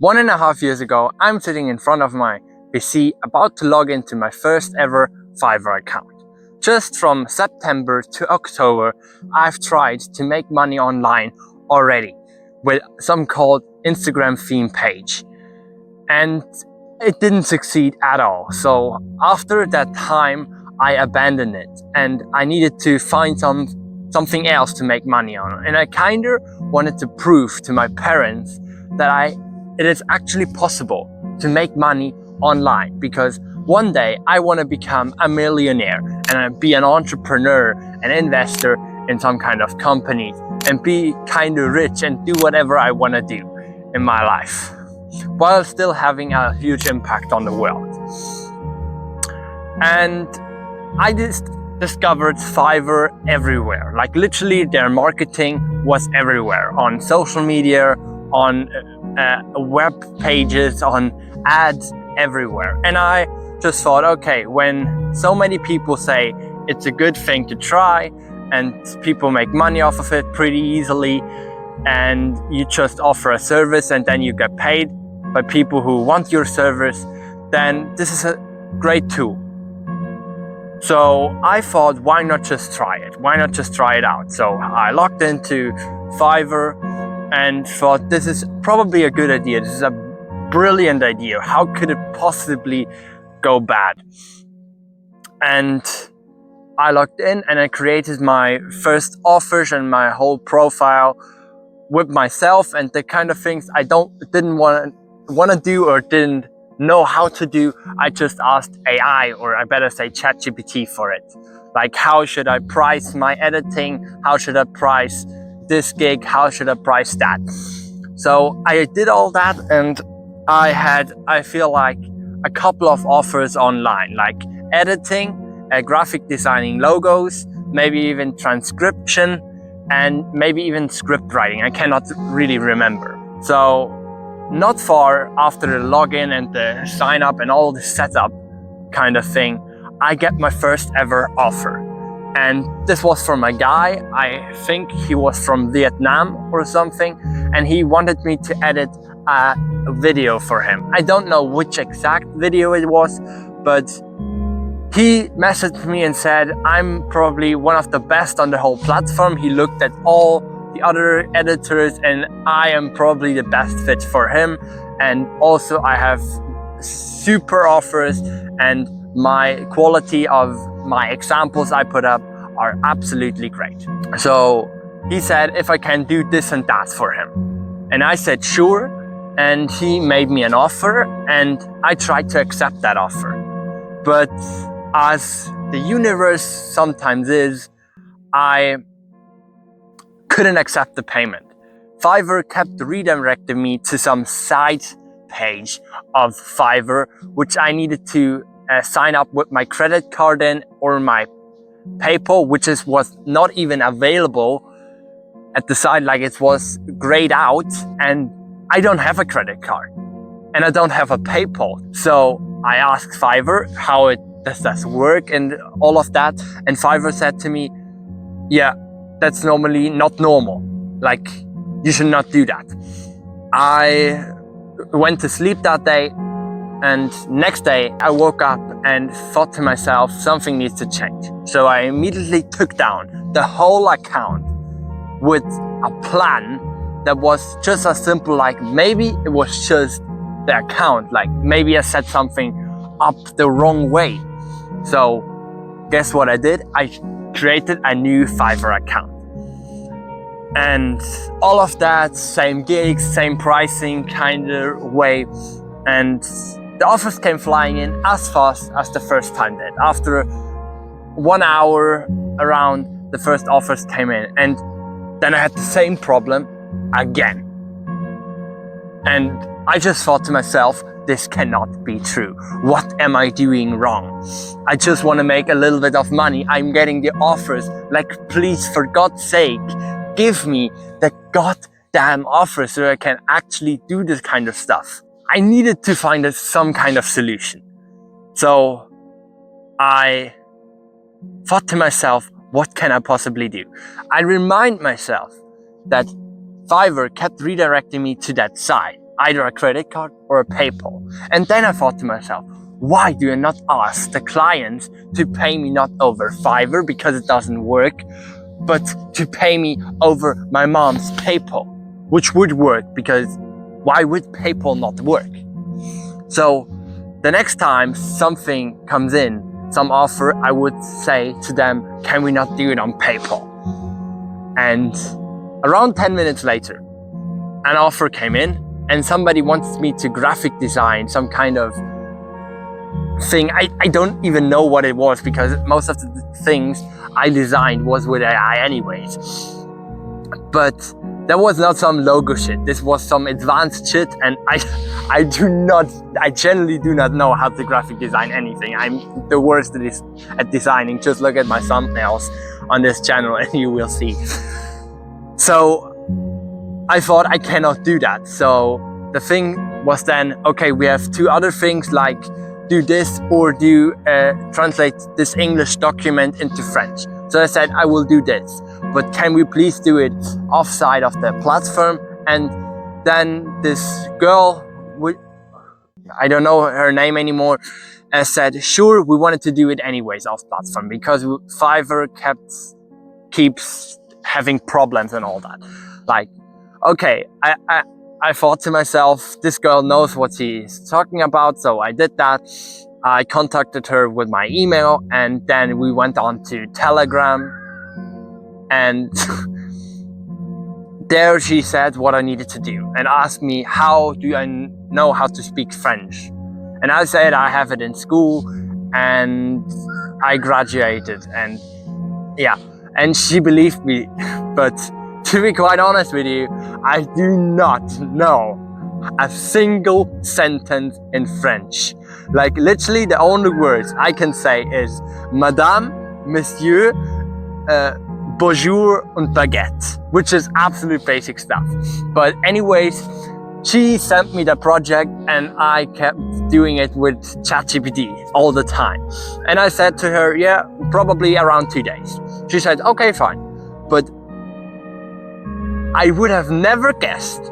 1.5 years ago, I'm sitting in front of my PC about to log into my first ever Fiverr account. Just from September to October, I've tried to make money online already with some called Instagram theme page. And it didn't succeed at all. So after that time, I abandoned it and I needed to find something else to make money on. And I kind of wanted to prove to my parents that it is actually possible to make money online, because one day I want to become a millionaire and be an entrepreneur, an investor in some kind of company, and be kind of rich and do whatever I want to do in my life, while still having a huge impact on the world. And I just discovered Fiverr everywhere. Like literally their marketing was everywhere, on social media, on web pages, on ads, everywhere. And I just thought, okay, when so many people say it's a good thing to try and people make money off of it pretty easily, and you just offer a service and then you get paid by people who want your service, then this is a great tool. So I thought, why not just try it? Why not just try it out? So I logged into Fiverr and thought, this is probably a good idea. This is a brilliant idea. How could it possibly go bad? And I logged in and I created my first offers and my whole profile with myself and the kind of things I didn't want to do or didn't know how to do. I just asked AI, or I better say ChatGPT, for it. Like, how should I price my editing? How should I price this gig? How should I price that? So I did all that, and I feel like a couple of offers online, like editing, graphic designing logos, maybe even transcription, and maybe even script writing. I cannot really remember. So not far after the login and the sign up and all the setup kind of thing, I get my first ever offer. And this was from a guy, I think he was from Vietnam or something, and he wanted me to edit a video for him. I don't know which exact video it was, but he messaged me and said, I'm probably one of the best on the whole platform. He looked at all the other editors and I am probably the best fit for him. And also I have super offers and my quality of my examples I put up are absolutely great. So he said if I can do this and that for him. And I said sure. And he made me an offer and I tried to accept that offer. But as the universe sometimes is, I couldn't accept the payment. Fiverr kept redirecting me to some side page of Fiverr, which I needed to sign up with my credit card in, or my PayPal, which was not even available at the side, like it was grayed out, and I don't have a credit card and I don't have a PayPal. So I asked Fiverr how does this work and all of that, and Fiverr said to me, yeah, that's normally not normal. Like, you should not do that. I went to sleep that day, and next day I woke up and thought to myself, something needs to change. So I immediately took down the whole account with a plan that was just as simple, like maybe it was just the account, like maybe I set something up the wrong way. So guess what I did? I created a new Fiverr account. And all of that, same gigs, same pricing kind of way. And the offers came flying in as fast as the first time did. After 1 hour around, the first offers came in. And then I had the same problem again. And I just thought to myself, this cannot be true. What am I doing wrong? I just want to make a little bit of money. I'm getting the offers. Like, please, for God's sake, give me the goddamn offer so I can actually do this kind of stuff. I needed to find some kind of solution. So I thought to myself, what can I possibly do? I remind myself that Fiverr kept redirecting me to that site. either a credit card or a PayPal. And then I thought to myself, why do I not ask the clients to pay me not over Fiverr because it doesn't work, but to pay me over my mom's PayPal, which would work, because why would PayPal not work? So the next time something comes in, some offer, I would say to them, can we not do it on PayPal? And around 10 minutes later, an offer came in and somebody wants me to graphic design some kind of thing. I don't even know what it was, because most of the things I designed was with AI anyways. But that was not some logo shit. This was some advanced shit, and I generally do not know how to graphic design anything. I'm the worst at designing. Just look at my thumbnails on this channel and you will see. So I thought I cannot do that. So the thing was then, okay, we have two other things, like do this or do translate this English document into French. So I said, I will do this, but can we please do it offside of the platform? And then this girl, I don't know her name anymore, said, sure, we wanted to do it anyways off platform, because Fiverr keeps having problems and all that. Like, okay, I thought to myself, this girl knows what she's talking about, so I did that. I contacted her with my email, and then we went on to Telegram, and there she said what I needed to do and asked me, how do I know how to speak French? And I said I have it in school and I graduated, and yeah, and she believed me. But to be quite honest with you, I do not know a single sentence in French. Like, literally the only words I can say is Madame, Monsieur, bonjour and baguette, which is absolute basic stuff. But anyways, she sent me the project and I kept doing it with ChatGPT all the time. And I said to her, yeah, probably around 2 days. She said, okay, fine. But I would have never guessed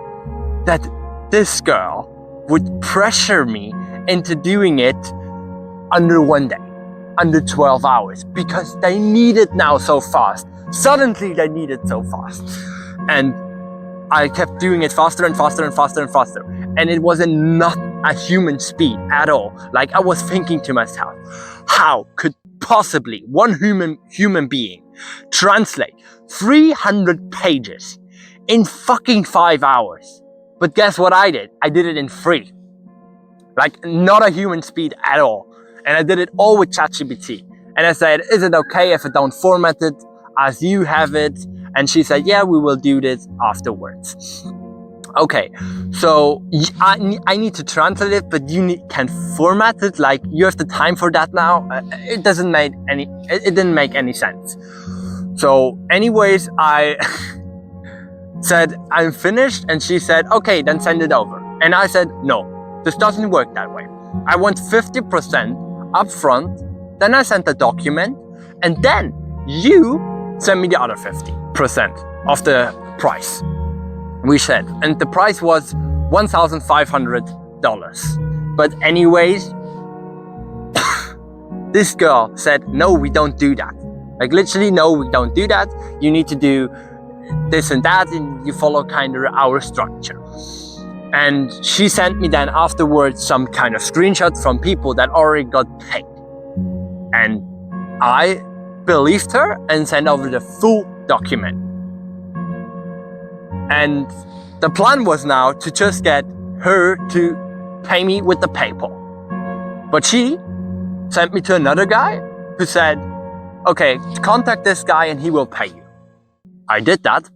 that this girl would pressure me into doing it under 1 day, under 12 hours, because they need it now so fast. Suddenly they need it so fast. And I kept doing it faster and faster and faster and faster. And it wasn't not a human speed at all. Like, I was thinking to myself, how could possibly one human being translate 300 pages in fucking 5 hours? But guess what I did? I did it in 3. Like, not a human speed at all. And I did it all with ChatGPT. And I said, is it okay if I don't format it as you have it? And she said, yeah, we will do this afterwards. Okay, so I need to translate it, but you can format it. Like, you have the time for that now. It didn't make any sense. So anyways, I said, I'm finished. And she said, okay, then send it over. And I said, no, this doesn't work that way. I want 50% upfront. Then I sent the document, and then you send me the other 50% of the price we said. And the price was $1,500. But anyways, this girl said, no, we don't do that. Like, literally, no, we don't do that. You need to do this and that, and you follow kind of our structure. And she sent me then afterwards some kind of screenshots from people that already got paid. And I believed her and sent over the full document. And the plan was now to just get her to pay me with the PayPal. But she sent me to another guy who said, okay, contact this guy and he will pay you. I did that.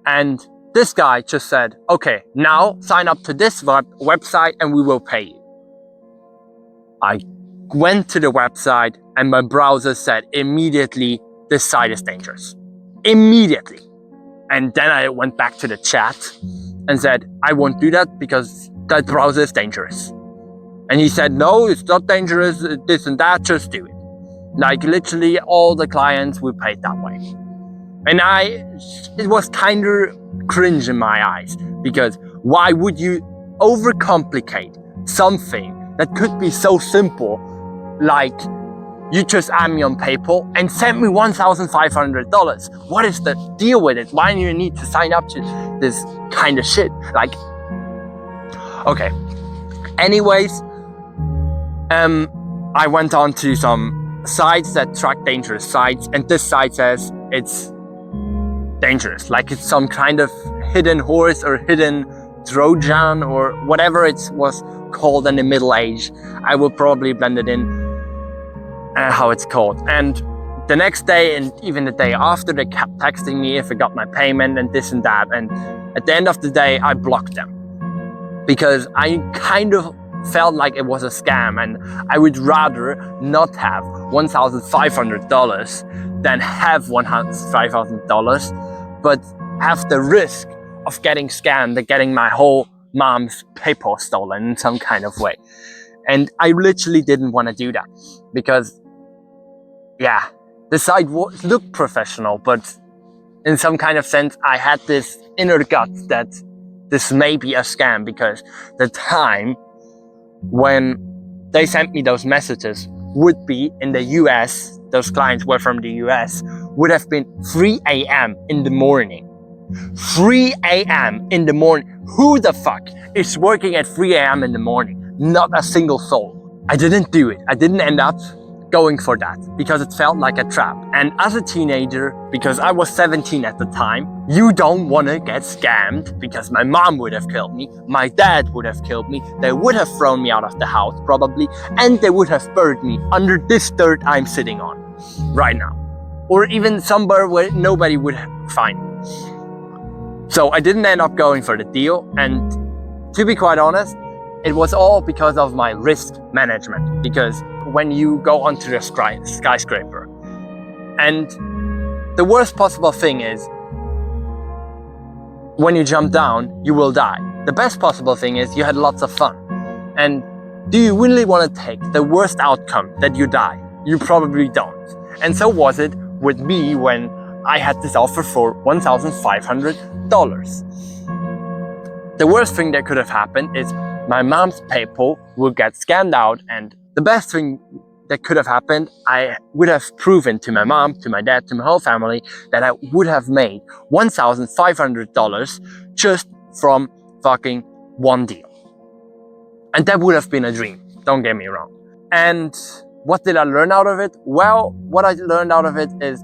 And this guy just said, okay, now sign up to this website and we will pay you. I went to the website and my browser said immediately, this site is dangerous. Immediately. And then I went back to the chat and said, I won't do that because that browser is dangerous. And he said, no, it's not dangerous, this and that, just do it. Like, literally all the clients we paid that way. And it was kind of cringe in my eyes, because Why would you overcomplicate something that could be so simple, like you just add me on PayPal and send me $1,500? What is the deal with it? Why do you need to sign up to this kind of shit? Like, okay. Anyways, I went on to some sites that track dangerous sites, and this site says it's dangerous, like it's some kind of hidden horse or hidden Trojan or whatever it was called in the Middle Age. I will probably blend it in how it's called. And the next day and even the day after, they kept texting me if I got my payment and this and that. And at the end of the day, I blocked them because I kind of felt like it was a scam, and I would rather not have $1,500 than have $5,000, but have the risk of getting scammed and getting my whole mom's PayPal stolen in some kind of way. And I literally didn't want to do that because, yeah, the site looked professional, but in some kind of sense, I had this inner gut that this may be a scam, because the time when they sent me those messages would be in the US, those clients were from the US, would have been 3 a.m. in the morning. 3 a.m. in the morning. Who the fuck is working at 3 a.m. in the morning? Not a single soul. I didn't do it. I didn't end up going for that because it felt like a trap. And as a teenager, because I was 17 at the time, you don't want to get scammed, because my mom would have killed me, my dad would have killed me, they would have thrown me out of the house probably, and they would have buried me under this dirt I'm sitting on right now, or even somewhere where nobody would find me. So I didn't end up going for the deal, and to be quite honest, it was all because of my risk management. Because when you go onto the skyscraper, and the worst possible thing is when you jump down, you will die. The best possible thing is you had lots of fun. And do you really want to take the worst outcome that you die? You probably don't. And so was it with me when I had this offer for $1,500. The worst thing that could have happened is my mom's PayPal would get scammed out, and the best thing that could have happened, I would have proven to my mom, to my dad, to my whole family that I would have made $1,500 just from fucking one deal. And that would have been a dream, don't get me wrong. And what did I learn out of it? Well, what I learned out of it is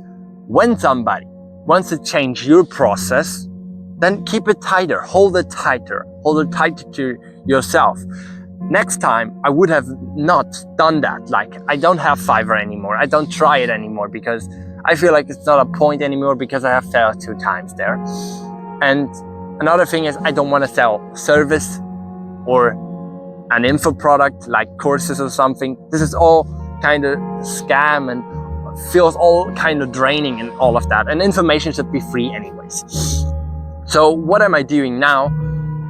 when somebody wants to change your process, then keep it tighter, hold it tighter to yourself. Next time, I would have not done that. Like, I don't have Fiverr anymore. I don't try it anymore because I feel like it's not a point anymore because I have failed 2 times there. And another thing is I don't want to sell service or an info product like courses or something. This is all kind of scam and feels all kind of draining and all of that. And information should be free anyways. So what am I doing now?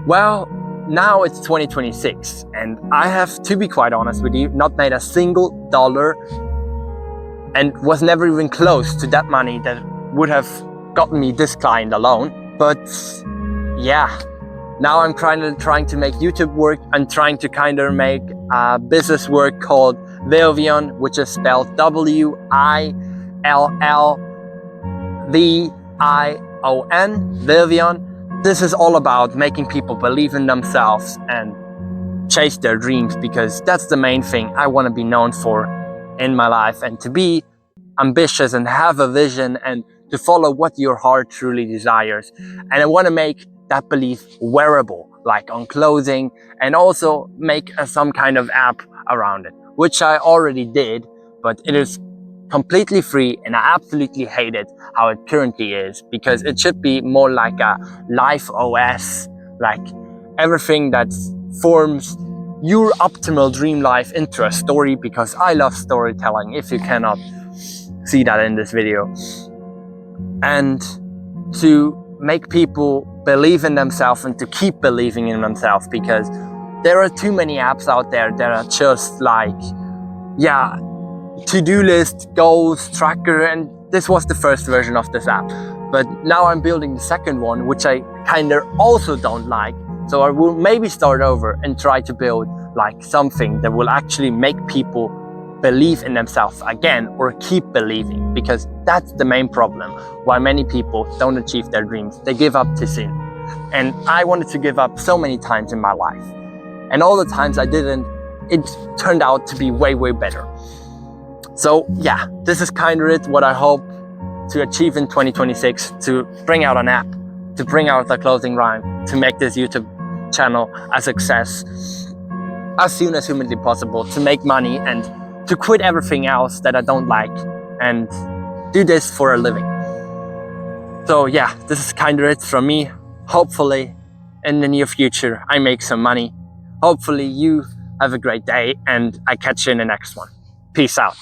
Well, now it's 2026 and I have, to be quite honest with you, not made a single dollar and was never even close to that money that would have gotten me this client alone. But yeah, now I'm trying to make YouTube work. I'm trying to kind of make a business work called Villvion, which is spelled W-I-L-L-V-I-O-N, Villvion. This is all about making people believe in themselves and chase their dreams, because that's the main thing I want to be known for in my life, and to be ambitious and have a vision and to follow what your heart truly desires. And I want to make that belief wearable, like on clothing, and also make some kind of app around it, which I already did, but it is completely free and I absolutely hate it how it currently is, because it should be more like a life OS, like everything that forms your optimal dream life into a story, because I love storytelling, if you cannot see that in this video. And to make people believe in themselves and to keep believing in themselves, because there are too many apps out there that are just like, yeah, to-do list, goals, tracker, and this was the first version of this app. But now I'm building the second one, which I kind of also don't like, So I will maybe start over and try to build like something that will actually make people believe in themselves again, or keep believing, because that's the main problem why many people don't achieve their dreams. They give up too soon. And I wanted to give up so many times in my life, and all the times I didn't, it turned out to be way better. So yeah, this is kind of it, what I hope to achieve in 2026, to bring out an app, to bring out the clothing line, to make this YouTube channel a success as soon as humanly possible, to make money and to quit everything else that I don't like and do this for a living. So yeah, this is kind of it from me. Hopefully in the near future I make some money. Hopefully you have a great day, and I catch you in the next one. Peace out.